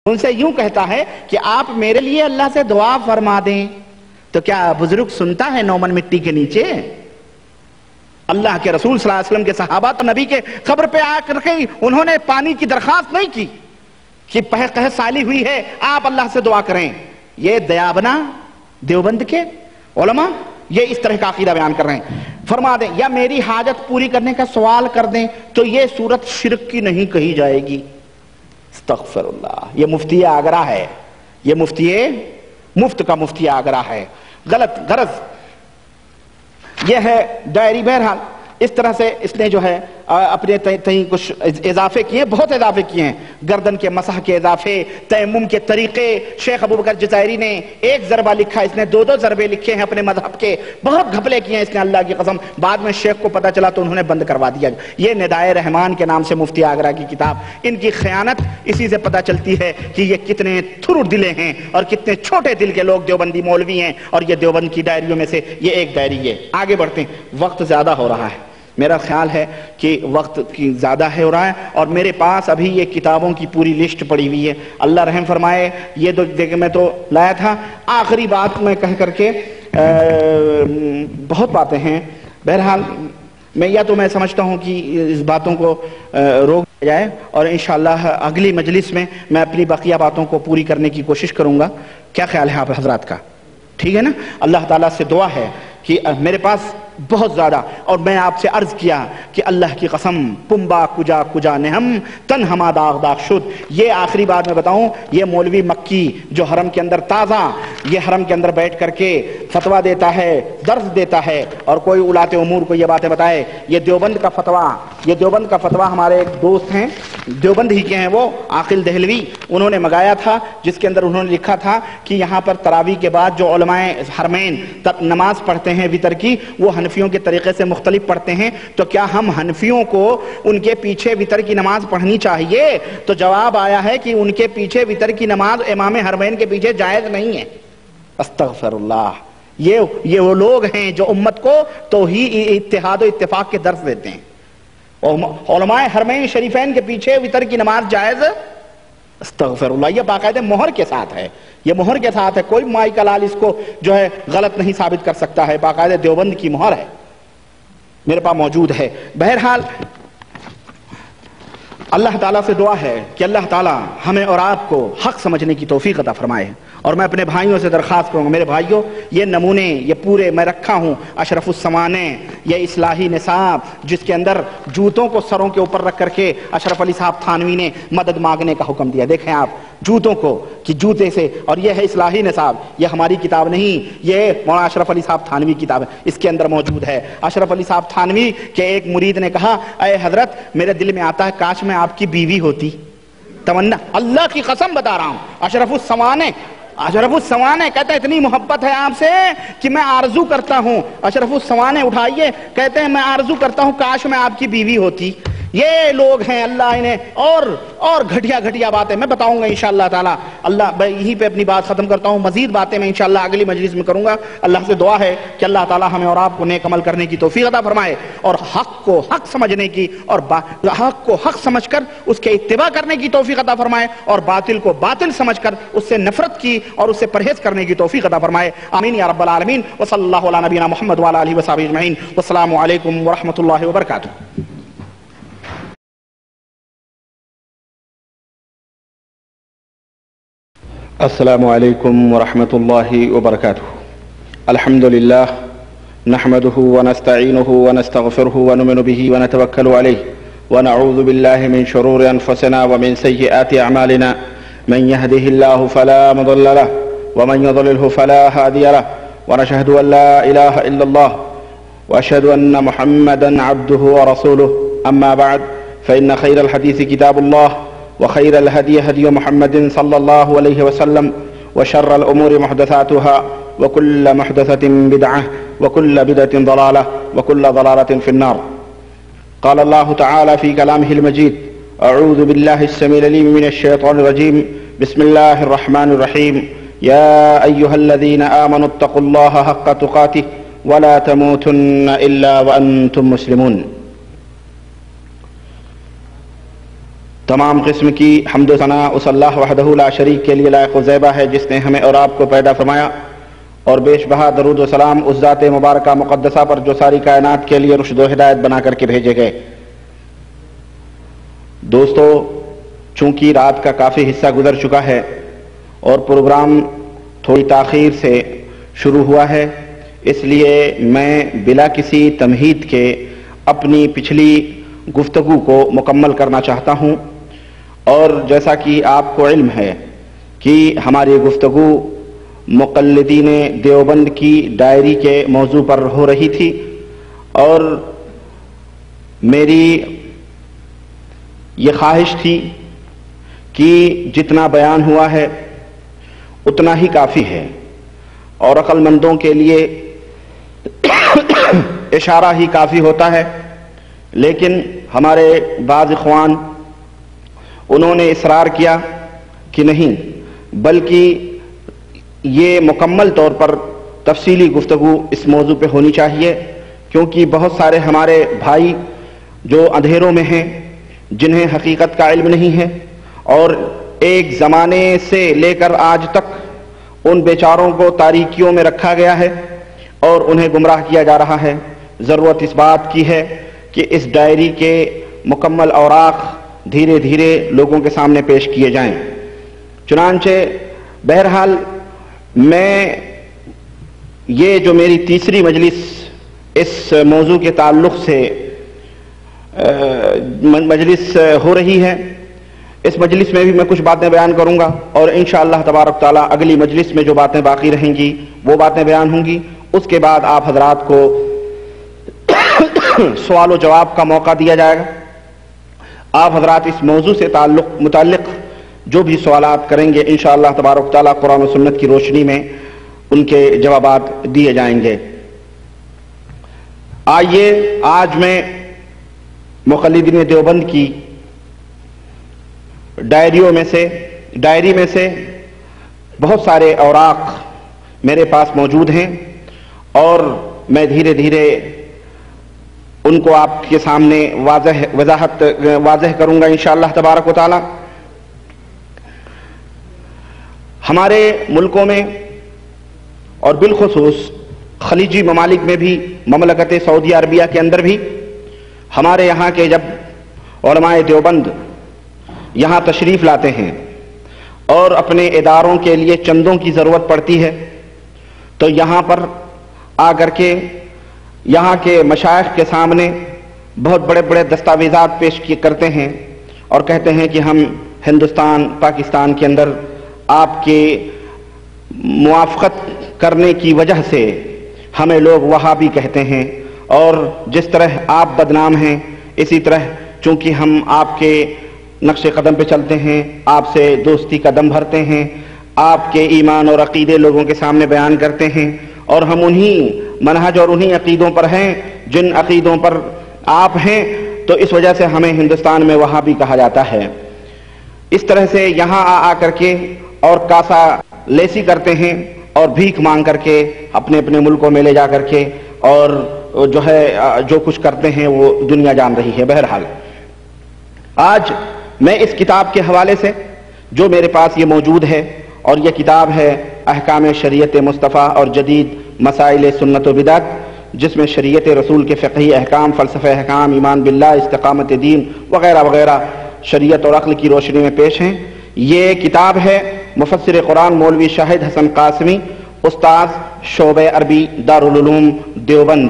ان سے یوں کہتا ہے کہ آپ میرے لیے اللہ سے دعا فرما دیں. تو کیا بزرگ سنتا ہے نومن مٹی کے نیچے؟ اللہ کے رسول صلی اللہ علیہ وسلم کے صحابہ تو نبی کے قبر پہ آ کر کے انہوں نے پانی کی درخواست نہیں کی کہ قحط سالی ہوئی ہے آپ اللہ سے دعا کریں. یہ دیابنا دیوبند کے علماء یہ اس طرح کا عقیدہ بیان کر رہے ہیں. فرما دیں یا میری حاجت پوری کرنے کا سوال کر دیں تو یہ صورت شرک کی نہیں کہی جائے گی. استغفر اللہ. یہ مفتی آگرہ ہے، یہ مفت کا مفتی آگرہ ہے. غلط غرض یہ ہے ڈائری. بہرحال اس طرح سے اس نے جو ہے اپنے تئیں کچھ اضافے کیے، بہت اضافے کیے ہیں. گردن کے مسح کے اضافے، تیمم کے طریقے. شیخ ابو بکر جزائری نے ایک ضربہ لکھا، اس نے 2 ضربے لکھے ہیں اپنے مذہب کے. بہت گھپلے کیے ہیں اس نے اللہ کی قسم. بعد میں شیخ کو پتا چلا تو انہوں نے بند کروا دیا. یہ ندائے رحمان کے نام سے مفتی آگرہ کی کتاب. ان کی خیانت اسی سے پتا چلتی ہے کہ یہ کتنے تھر دلے ہیں اور کتنے چھوٹے دل کے لوگ دیوبندی مولوی ہیں. اور یہ دیوبند کی ڈائریوں میں سے یہ ایک ڈائری ہے. آگے بڑھتے ہیں، وقت زیادہ ہو رہا ہے. میرا خیال ہے کہ وقت کی زیادہ ہو رہا ہے اور میرے پاس ابھی یہ کتابوں کی پوری لسٹ پڑی ہوئی ہے. اللہ رحم فرمائے. یہ تو دیکھ میں تو لایا تھا. آخری بات میں کہہ کر کے بہت باتیں ہیں. بہرحال میں سمجھتا ہوں کہ اس باتوں کو روک دیا جائے اور انشاءاللہ اگلی مجلس میں میں اپنی بقیہ باتوں کو پوری کرنے کی کوشش کروں گا. کیا خیال ہے آپ حضرات کا؟ ٹھیک ہے نا؟ اللہ تعالیٰ سے دعا ہے کہ میرے پاس بہت زیادہ، اور میں آپ سے عرض کیا کہ اللہ کی قسم پمبا کجا کجا نہم تن ہما داغ داغ شد. یہ آخری بات میں بتاؤں، یہ مولوی مکی جو حرم کے اندر تازہ یہ حرم کے اندر بیٹھ کر کے فتویٰ دیتا ہے، درس دیتا ہے اور کوئی اولاد امور کو یہ باتیں بتائے. یہ دیوبند کا فتویٰ ہمارے ایک دوست ہیں دیوبند ہی کے ہیں، وہ عاقل دہلوی، انہوں نے منگایا تھا جس کے اندر انہوں نے لکھا تھا کہ یہاں پر تراویح کے بعد جو علماء حرمین نماز پڑھتے ہیں وتر کی، وہ حنفیوں کے طریقے سے مختلف پڑھتے ہیں. تو کیا ہم حنفیوں کو ان کے پیچھے وتر کی نماز پڑھنی چاہیے؟ تو جواب آیا ہے کہ ان کے پیچھے وتر کی نماز امام حرمین کے پیچھے جائز نہیں ہے. استغفر اللہ. یہ وہ لوگ ہیں جو امت کو توحید اتحاد و اتفاق کے درس دیتے ہیں. علماء حرمین شریفین کے پیچھے وتر کی نماز جائز؟ استغفر اللہ. یہ باقاعدہ مہر کے ساتھ ہے، یہ مہر کے ساتھ ہے. کوئی مائی کا لال اس کو جو ہے غلط نہیں ثابت کر سکتا ہے. باقاعدہ دیوبند کی مہر ہے، میرے پاس موجود ہے. بہرحال اللہ تعالیٰ سے دعا ہے کہ اللہ تعالیٰ ہمیں اور آپ کو حق سمجھنے کی توفیق عطا فرمائے. اور میں اپنے بھائیوں سے درخواست کروں گا، میرے بھائیوں یہ نمونے یہ پورے میں رکھا ہوں، اشرف السمانے یہ اصلاحی نصاب جس کے اندر جوتوں کو سروں کے اوپر رکھ کر کے اشرف علی صاحب تھانوی نے مدد مانگنے کا حکم دیا. دیکھیں آپ جوتوں کو کہ جوتے سے، اور یہ ہے اصلاحی نصاب. یہ ہماری کتاب نہیں، یہ مولانا اشرف علی صاحب تھانوی کی کتاب ہے. اس کے اندر موجود ہے. اشرف علی صاحب تھانوی کے ایک مرید نے کہا، اے حضرت میرے دل میں آتا ہے کاش میں آپ کی بیوی ہوتی. تمنا، اللہ کی قسم بتا رہا ہوں. اشرف السمانے کہتے ہیں اتنی محبت ہے آپ سے کہ میں آرزو کرتا ہوں. اشرف السمانے اٹھائیے، کہتے ہیں میں آرزو کرتا ہوں کاش میں آپ کی بیوی ہوتی. یہ لوگ ہیں اللہ انہیں اور گھٹیا باتیں میں بتاؤں گا انشاءاللہ تعالی. اللہ میں یہیں پہ اپنی بات ختم کرتا ہوں. مزید باتیں میں انشاءاللہ اگلی مجلس میں کروں گا. اللہ سے دعا ہے کہ اللہ تعالی ہمیں اور آپ کو نیک عمل کرنے کی توفیق عطا فرمائے اور حق کو حق سمجھنے کی اور حق کو حق سمجھ کر اس کے اتباع کرنے کی توفیق عطا فرمائے اور باطل کو باطل سمجھ کر اس سے نفرت کی اور اس سے پرہیز کرنے کی توفیق عطا فرمائے. آمین یا رب العالمین. وصلی اللہ علی نبینا محمد وعلی آلہ وصحبہ اجمعین. والسلام علیکم ورحمۃ اللہ وبرکاتہ. السلام علیکم ورحمۃ اللہ وبرکاتہ. الحمد للہ نحمده ونستعینه ونستغفره ونؤمن به ونتوکل علیہ ونعوذ باللہ من شرور انفسنا ومن سیئات اعمالنا. من يهده الله فلا مضل له ومن يضلله فلا هادي له ونشهد ان لا اله الا الله واشهد ان محمدا عبده ورسوله. اما بعد فان خير الحديث كتاب الله وخير الهدي هدي محمد صلى الله عليه وسلم وشر الأمور محدثاتها وكل محدثة بدعة وكل بدعة ضلالة وكل ضلالة في النار. قال الله تعالى في كلامه المجيد: أعوذ بالله السميع العليم من الشيطان الرجيم. بسم الله الرحمن الرحيم. يا أيها الذين آمنوا اتقوا الله حق تقاته ولا تموتن إلا وأنتم مسلمون. تمام قسم کی حمد و ثنا اس اللہ وحدہ لا شریک کے لیے لائق و زیبہ ہے جس نے ہمیں اور آپ کو پیدا فرمایا، اور بیش بہا درود و سلام اس ذات مبارکہ مقدسہ پر جو ساری کائنات کے لیے رشد و ہدایت بنا کر کے بھیجے گئے۔ دوستو، چونکہ رات کا کافی حصہ گزر چکا ہے اور پروگرام تھوڑی تاخیر سے شروع ہوا ہے، اس لیے میں بلا کسی تمہید کے اپنی پچھلی گفتگو کو مکمل کرنا چاہتا ہوں۔ اور جیسا کہ آپ کو علم ہے کہ ہماری گفتگو مقلدین دیوبند کی ڈائری کے موضوع پر ہو رہی تھی، اور میری یہ خواہش تھی کہ جتنا بیان ہوا ہے اتنا ہی کافی ہے، اور عقل مندوں کے لیے اشارہ ہی کافی ہوتا ہے، لیکن ہمارے بعض اخوان انہوں نے اصرار کیا کہ نہیں، بلکہ یہ مکمل طور پر تفصیلی گفتگو اس موضوع پہ ہونی چاہیے، کیونکہ بہت سارے ہمارے بھائی جو اندھیروں میں ہیں، جنہیں حقیقت کا علم نہیں ہے، اور ایک زمانے سے لے کر آج تک ان بیچاروں کو تاریکیوں میں رکھا گیا ہے اور انہیں گمراہ کیا جا رہا ہے۔ ضرورت اس بات کی ہے کہ اس ڈائری کے مکمل اوراق دھیرے دھیرے لوگوں کے سامنے پیش کیے جائیں۔ چنانچہ بہرحال میں یہ جو میری تیسری مجلس اس موضوع کے تعلق سے مجلس ہو رہی ہے، اس مجلس میں بھی میں کچھ باتیں بیان کروں گا، اور انشاءاللہ تبارک تعالیٰ اگلی مجلس میں جو باتیں باقی رہیں گی وہ باتیں بیان ہوں گی۔ اس کے بعد آپ حضرات کو سوال و جواب کا موقع دیا جائے گا۔ آپ حضرات اس موضوع سے متعلق جو بھی سوالات کریں گے انشاءاللہ تبارک تعالیٰ قرآن و سنت کی روشنی میں ان کے جوابات دیے جائیں گے۔ آئیے آج میں مقلدین دیوبند کی ڈائری میں سے بہت سارے اوراق میرے پاس موجود ہیں، اور میں دھیرے دھیرے ان کو آپ کے سامنے واضح کروں گا انشاءاللہ تبارک و تعالی۔ ہمارے ملکوں میں اور بالخصوص خلیجی ممالک میں بھی، مملکت سعودی عربیہ کے اندر بھی، ہمارے یہاں کے جب علماء دیوبند یہاں تشریف لاتے ہیں اور اپنے اداروں کے لیے چندوں کی ضرورت پڑتی ہے، تو یہاں پر آ کر کے یہاں کے مشائخ کے سامنے بہت بڑے بڑے دستاویزات پیش کرتے ہیں اور کہتے ہیں کہ ہم ہندوستان پاکستان کے اندر آپ کے موافقت کرنے کی وجہ سے ہمیں لوگ وہابی کہتے ہیں، اور جس طرح آپ بدنام ہیں اسی طرح چونکہ ہم آپ کے نقش قدم پہ چلتے ہیں، آپ سے دوستی کا دم بھرتے ہیں، آپ کے ایمان اور عقیدے لوگوں کے سامنے بیان کرتے ہیں، اور ہم انہی منہج اور انہی عقیدوں پر ہیں جن عقیدوں پر آپ ہیں، تو اس وجہ سے ہمیں ہندوستان میں وہابی کہا جاتا ہے۔ اس طرح سے یہاں آ کر کے اور کاسا لیسی کرتے ہیں اور بھیک مانگ کر کے اپنے اپنے ملکوں میں لے جا کر کے، اور جو ہے جو کچھ کرتے ہیں وہ دنیا جان رہی ہے۔ بہرحال آج میں اس کتاب کے حوالے سے جو میرے پاس یہ موجود ہے، اور یہ کتاب ہے احکام شریعت مصطفیٰ اور جدید مسائل سنت و بدعت، جس میں شریعت رسول کے فقہی احکام، فلسفہ احکام، ایمان باللہ، استقامت دین وغیرہ وغیرہ شریعت اور عقل کی روشنی میں پیش ہیں۔ یہ کتاب ہے مفسر قرآن مولوی شاہد حسن قاسمی، استاذ شعبہ عربی دارالعلوم دیوبند،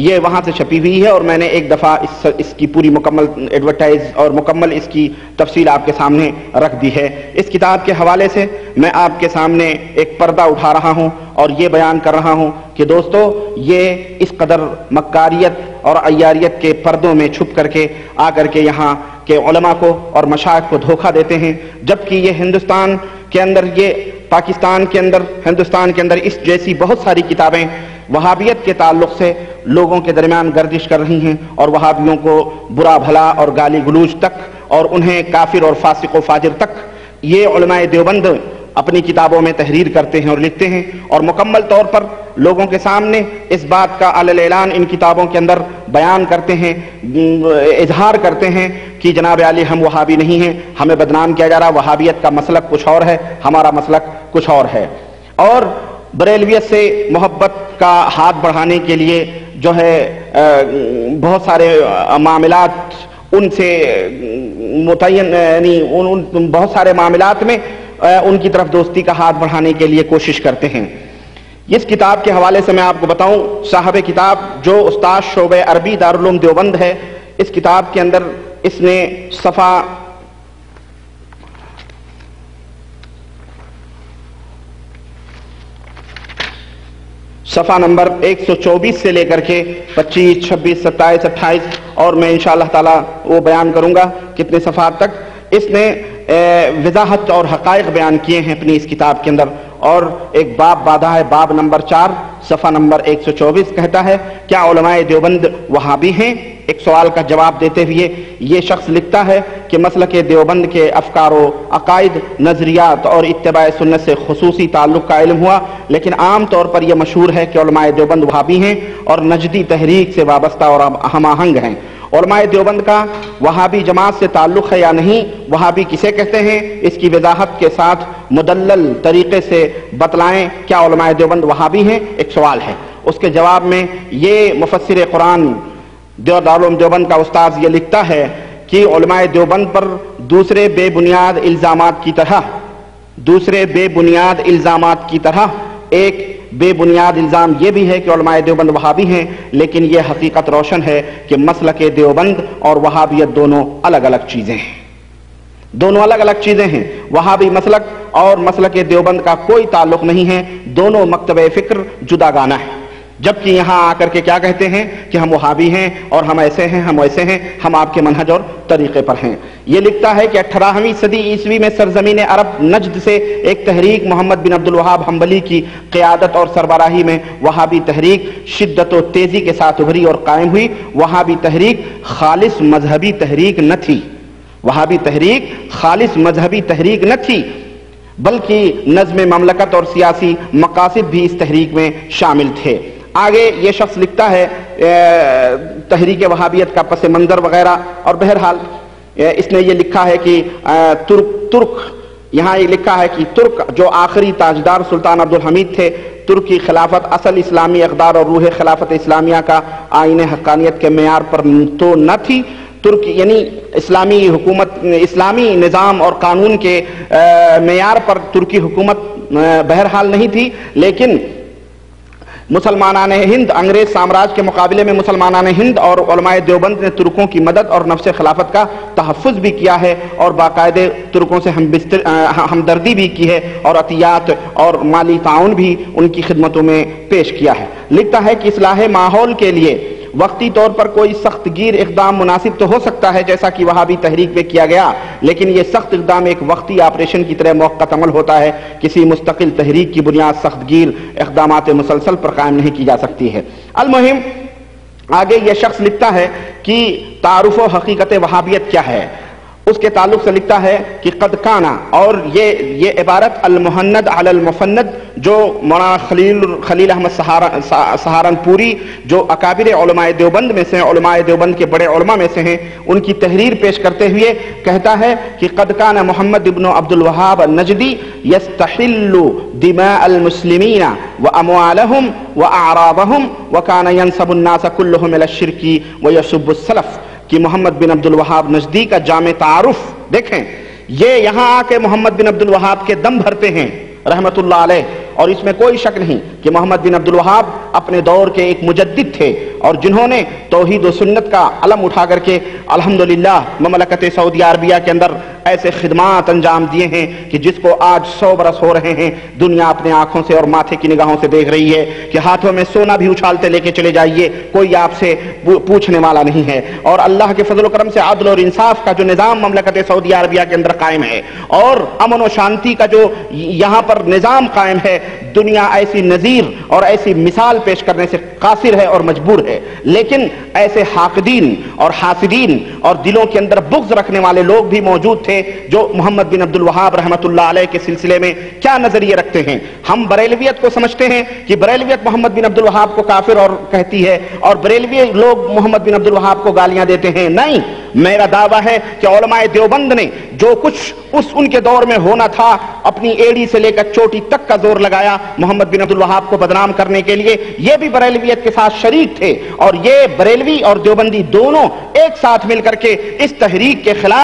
یہ وہاں سے چھپی ہوئی ہے، اور میں نے ایک دفعہ اس کی پوری مکمل ایڈورٹائز اور مکمل اس کی تفصیل آپ کے سامنے رکھ دی ہے۔ اس کتاب کے حوالے سے میں آپ کے سامنے ایک پردہ اٹھا رہا ہوں اور یہ بیان کر رہا ہوں کہ دوستو، یہ اس قدر مکاریت اور عیاریت کے پردوں میں چھپ کر کے آ کر کے یہاں کے علماء کو اور مشائخ کو دھوکہ دیتے ہیں، جبکہ یہ ہندوستان کے اندر، یہ پاکستان کے اندر، ہندوستان کے اندر اس جیسی بہت ساری کتابیں وہابیت کے تعلق سے لوگوں کے درمیان گردش کر رہی ہیں، اور وہابیوں کو برا بھلا اور گالی گلوچ تک، اور انہیں کافر اور فاسق و فاجر تک، یہ علماء دیوبند اپنی کتابوں میں تحریر کرتے ہیں اور لکھتے ہیں، اور مکمل طور پر لوگوں کے سامنے اس بات کا علی اعلان ان کتابوں کے اندر بیان کرتے ہیں، اظہار کرتے ہیں کہ جناب علی ہم وہابی نہیں ہیں، ہمیں بدنام کیا جا رہا، وہابیت کا مسلک کچھ اور ہے، ہمارا مسلک کچھ اور ہے۔ اور بریلویت سے محبت کا ہاتھ بڑھانے کے لیے جو ہے بہت سارے معاملات ان سے متعین، یعنی بہت سارے معاملات میں ان کی طرف دوستی کا ہاتھ بڑھانے کے لیے کوشش کرتے ہیں۔ اس کتاب کے حوالے سے میں آپ کو بتاؤں، صاحب کتاب جو استاد شعبہ عربی دارالعلوم دیوبند ہے، اس کتاب کے اندر اس نے صفحہ نمبر 124 سے لے کر کے 25، 26، 27، 28 اور میں انشاءاللہ تعالی وہ بیان کروں گا کتنے صفحات تک، اس نے وضاحت اور حقائق بیان کیے ہیں اپنی اس کتاب کے اندر۔ اور ایک باب باندھا ہے، باب نمبر 4 صفحہ نمبر 124 کہتا ہے کیا علماء دیوبند وہابی ہیں؟ ایک سوال کا جواب دیتے ہوئے یہ شخص لکھتا ہے کہ مسلک دیوبند کے افکار و عقائد، نظریات اور اتباع سنت سے خصوصی تعلق کا علم ہوا، لیکن عام طور پر یہ مشہور ہے کہ علماء دیوبند وہابی ہیں اور نجدی تحریک سے وابستہ اور ہم آہنگ ہیں۔ علماء دیوبند کا وہابی جماعت سے تعلق ہے یا نہیں، وہابی کسے کہتے ہیں، اس کی وضاحت کے ساتھ مدلل طریقے سے بتلائیں، کیا علماء دیوبند وہابی ہیں؟ ایک سوال ہے۔ اس کے جواب میں یہ مفسر قرآن دارالعلوم دیوبند کا استاذ یہ لکھتا ہے کہ علماء دیوبند پر دوسرے بے بنیاد الزامات کی طرح ایک بے بنیاد الزام یہ بھی ہے کہ علماء دیوبند وہابی ہیں، لیکن یہ حقیقت روشن ہے کہ مسلک دیوبند اور وہابیت دونوں الگ الگ چیزیں ہیں، دونوں الگ الگ چیزیں ہیں۔ وہابی مسلک اور مسلک دیوبند کا کوئی تعلق نہیں ہے، دونوں مکتب فکر جدا گانا ہے، جبکہ یہاں آ کر کے کیا کہتے ہیں کہ ہم وہابی ہیں اور ہم ایسے ہیں، ہم ویسے ہیں، ہم آپ کے منہج اور طریقے پر ہیں۔ یہ لکھتا ہے کہ 18ویں صدی عیسوی میں سرزمین عرب نجد سے ایک تحریک محمد بن عبد الوہاب حنبلی کی قیادت اور سربراہی میں وہابی تحریک شدت و تیزی کے ساتھ ابھری اور قائم ہوئی۔ وہابی تحریک خالص مذہبی تحریک نہ تھی، وہابی تحریک خالص مذہبی تحریک نہ تھی، بلکہ نظم مملکت اور سیاسی مقاصد بھی اس تحریک میں شامل تھے۔ آگے یہ شخص لکھتا ہے تحریک وہابیت کا پس منظر وغیرہ، اور بہرحال اس نے یہ لکھا ہے کہ ترک یہاں یہ لکھا ہے کہ ترک جو آخری تاجدار سلطان عبدالحمید تھے، ترک کی خلافت اصل اسلامی اقدار اور روح خلافت اسلامیہ کا آئین حقانیت کے معیار پر تو نہ تھی۔ ترک یعنی اسلامی حکومت، اسلامی نظام اور قانون کے معیار پر ترکی حکومت بہرحال نہیں تھی، لیکن مسلمانان ہند، انگریز سامراج کے مقابلے میں مسلمانان ہند اور علماء دیوبند نے ترکوں کی مدد اور نفس خلافت کا تحفظ بھی کیا ہے، اور باقاعدہ ترکوں سے ہمدردی بھی کی ہے، اور عطیات اور مالی تعاون بھی ان کی خدمتوں میں پیش کیا ہے۔ لکھتا ہے کہ اصلاح ماحول کے لیے وقتی طور پر کوئی سخت گیر اقدام مناسب تو ہو سکتا ہے، جیسا کہ وہابی تحریک میں کیا گیا، لیکن یہ سخت اقدام ایک وقتی آپریشن کی طرح موقت عمل ہوتا ہے۔ کسی مستقل تحریک کی بنیاد سخت گیر اقدامات مسلسل پر قائم نہیں کی جا سکتی ہے۔ المہم آگے یہ شخص لکھتا ہے کہ تعارف و حقیقت وہابیت کیا ہے۔ اس کے تعلق سے لکھتا ہے کہ قد کانا، اور یہ عبارت المہند علی المفند جو مولانا خلیل احمد سہارنپوری جو اکابر علماء دیوبند میں سے، علماء دیوبند کے بڑے علماء میں سے ہیں، ان کی تحریر پیش کرتے ہوئے کہتا ہے کہ قد کان محمد ابن عبد الوہاب النجدی یستحل دماء المسلمین واموالهم واعراضهم وکان ینسب الناس كلهم الى الشرک ویسب السلف، کہ محمد بن عبد الوہاب نجدی کا جامع تعارف دیکھیں، یہ یہاں آ کے محمد بن عبد الوہاب کے دم بھرتے ہیں رحمت اللہ علیہ، اور اس میں کوئی شک نہیں کہ محمد بن عبد الوہاب اپنے دور کے ایک مجدد تھے، اور جنہوں نے توحید و سنت کا علم اٹھا کر کے الحمدللہ مملکت سعودی عربیہ کے اندر ایسے خدمات انجام دیے ہیں کہ جس کو آج 100 برس ہو رہے ہیں دنیا اپنے آنکھوں سے اور ماتھے کی نگاہوں سے دیکھ رہی ہے کہ ہاتھوں میں سونا بھی اچھالتے لے کے چلے جائیے، کوئی آپ سے پوچھنے والا نہیں ہے، اور اللہ کے فضل و کرم سے عدل اور انصاف کا جو نظام مملکت سعودی عربیہ کے اندر قائم ہے، اور امن و شانتی کا جو یہاں پر نظام قائم ہے، دنیا ایسی نذیر اور ایسی مثال پیش کرنے سے قاصر ہے اور مجبور ہے، لیکن ایسے حاقدین اور حاسدین اور دلوں کے اندر بغض رکھنے والے لوگ بھی موجود تھے جو محمد بن عبد الوہاب رحمۃ اللہ علیہ کے سلسلے میں کیا نظریے رکھتے ہیں۔ ہم بریلویت کو سمجھتے ہیں کہ بریلویت محمد بن عبد الوہاب کو کافر اور کہتی ہے، اور بریلوی لوگ محمد بن عبد الوہاب کو گالیاں دیتے ہیں۔ نہیں، میرا دعویٰ ہے کہ علماء دیوبند نے جو کچھ ان کے دور میں ہونا تھا، اپنی ایڑی سے لے کر چوٹی تک کا زور لگایا محمد بن عبد الوہاب کو بدنام کرنے کے لیے۔ یہ بھی بریلویت کے ساتھ شریک تھے، اور یہ بریلوی اور دیوبندی دونوں ایک ساتھ مل کر کے اس تحریک کے خلاف